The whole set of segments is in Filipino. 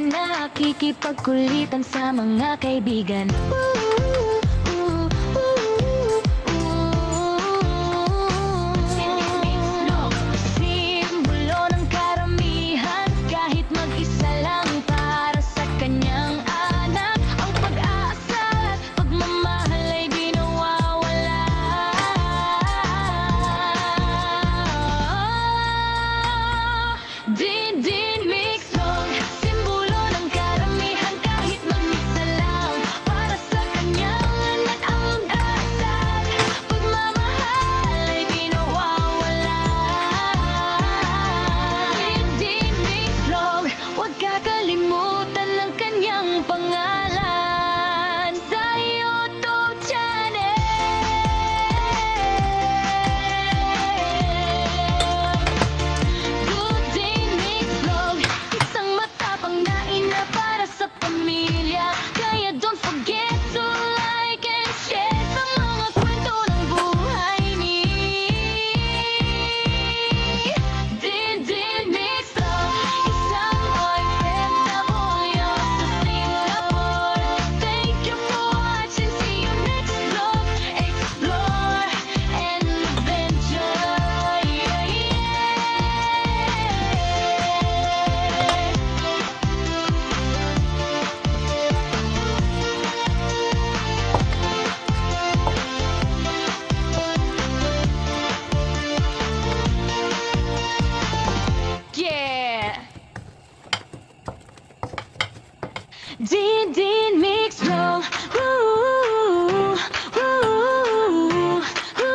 screen, nakikipagkulitan sa mga kaibigan. Simbolo ng karamihan, kahit mag-isa lang para sa kanyang anak. Ang pag-asa at pagmamahal ay di nawawala. Din mix song, simbolo ng karamihan, kahit mag-isa lang para sa kanyang anak. Ang pag-asa at pagmamahal ay di nawawala. Din mix song, huwag kakalimutan ng kanyang pangalan sa YouTube channel. Good Day Mix Vlog, isang matapang na ina para sa pamilya. Kaya don't forget to like and share sa mga kwento ng buhay ni Din Mix Vlog, isang OFW sa Singapore. Thank you for watching, see you next vlog. Explore and adventure, yeah. Din Mix Vlog, woo, woo, woo.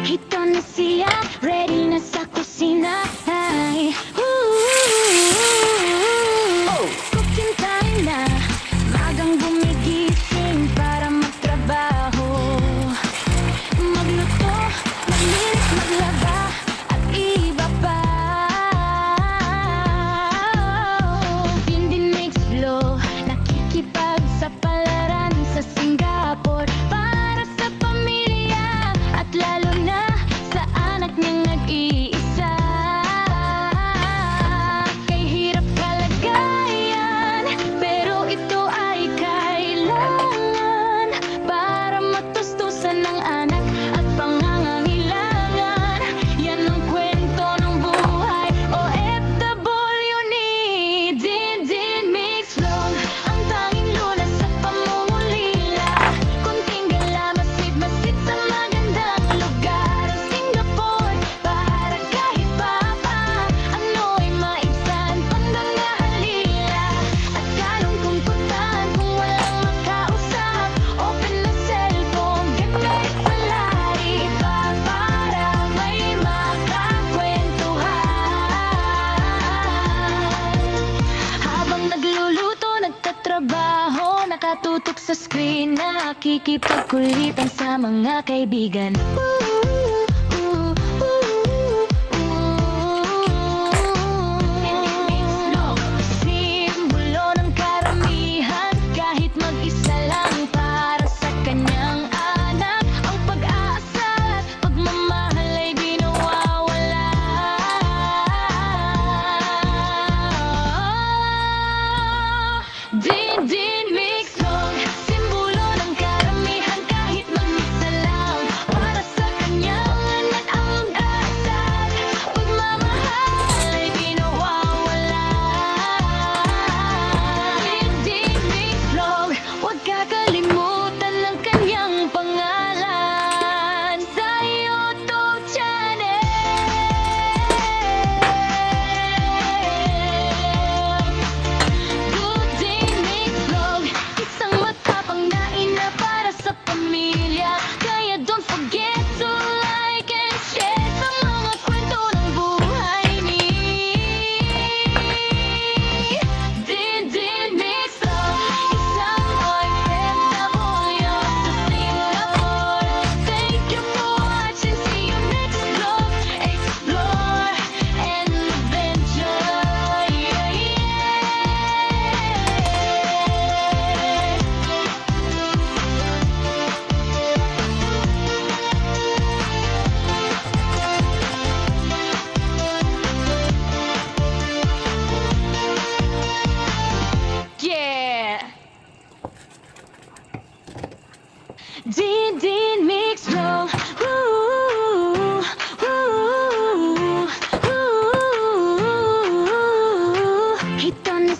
Ito na siya, ready na sa kusina. Ay, cooking time na, magang gumigising para magtrabaho. Magluto, maglinis, maglaba, at iba pa. Din Mix Vlog, nakikipagsapalaran sa Singapore para sa pamilya, at lalo na sa anak niyang nag-iisa. Kay hirap kalagayan, pero ito ay kailangan para matustusan ng anak at pangangailangan. Yan ang kwento ng buhay OFW ni Din Mix Vlog. Ang tanging lunas sa pamumulila, kunting gala, masid sa magandang lugar. Ang Singapore, para kahit pa ano'y maibsan, pandang na halila. At ganong kumputan kung walang makausap, open na cellphone, gagay sa lari pa para may makakwentuhan. Habang nagluluto, nagtatrabaho, nakatutok sa screen, nakikipagkulitan sa mga kaibigan. Simbolo ng karamihan, kahit mag-isa lang para sa kanyang anak. Ang pag-asa at pagmamahal ay di nawawala. Din Mix Vlog, simbolo ng karamihan, kahit mag-isa lang para sa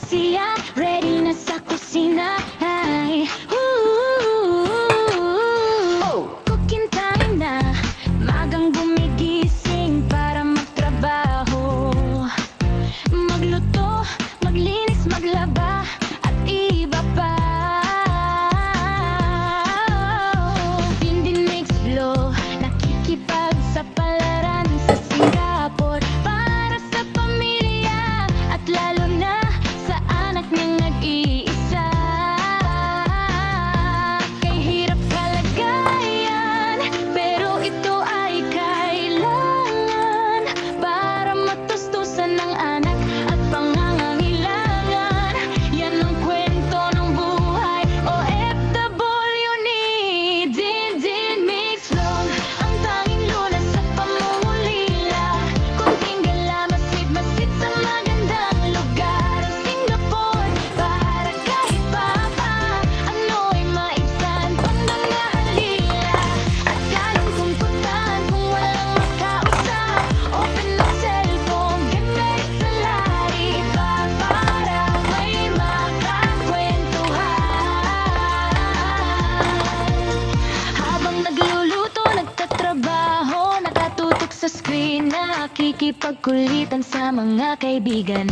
siya, ready na sa kusina. Ay, cooking time na, magang gumigising para magtrabaho. Magluto, maglinis, maglaba, at iba pa. Din mix flow, nakikipagsapalaran sa Singapore para sa pamilya at lalo na sa anak niyang nag-iisa. Kay hirap kalagayan, pero ito ay kailangan para matustusan ng anak at pangangailangan. Yan ang kwento ng buhay OFW ni Din Mix Vlog. Ang tanging lunas sa pamumulila, kunting gala, masid sa magandang lugar. Ang Singapore para kahit pa ano ay maibsan, pandang na halila at lalong kumputan kung walang makausap. Open na cellphone, gamit sa lari pa para may makakwentuhan. Habang nagluluto, nagtatrabaho, nakatutok sa screen, nakikipagkulitan sa mga kaibigan.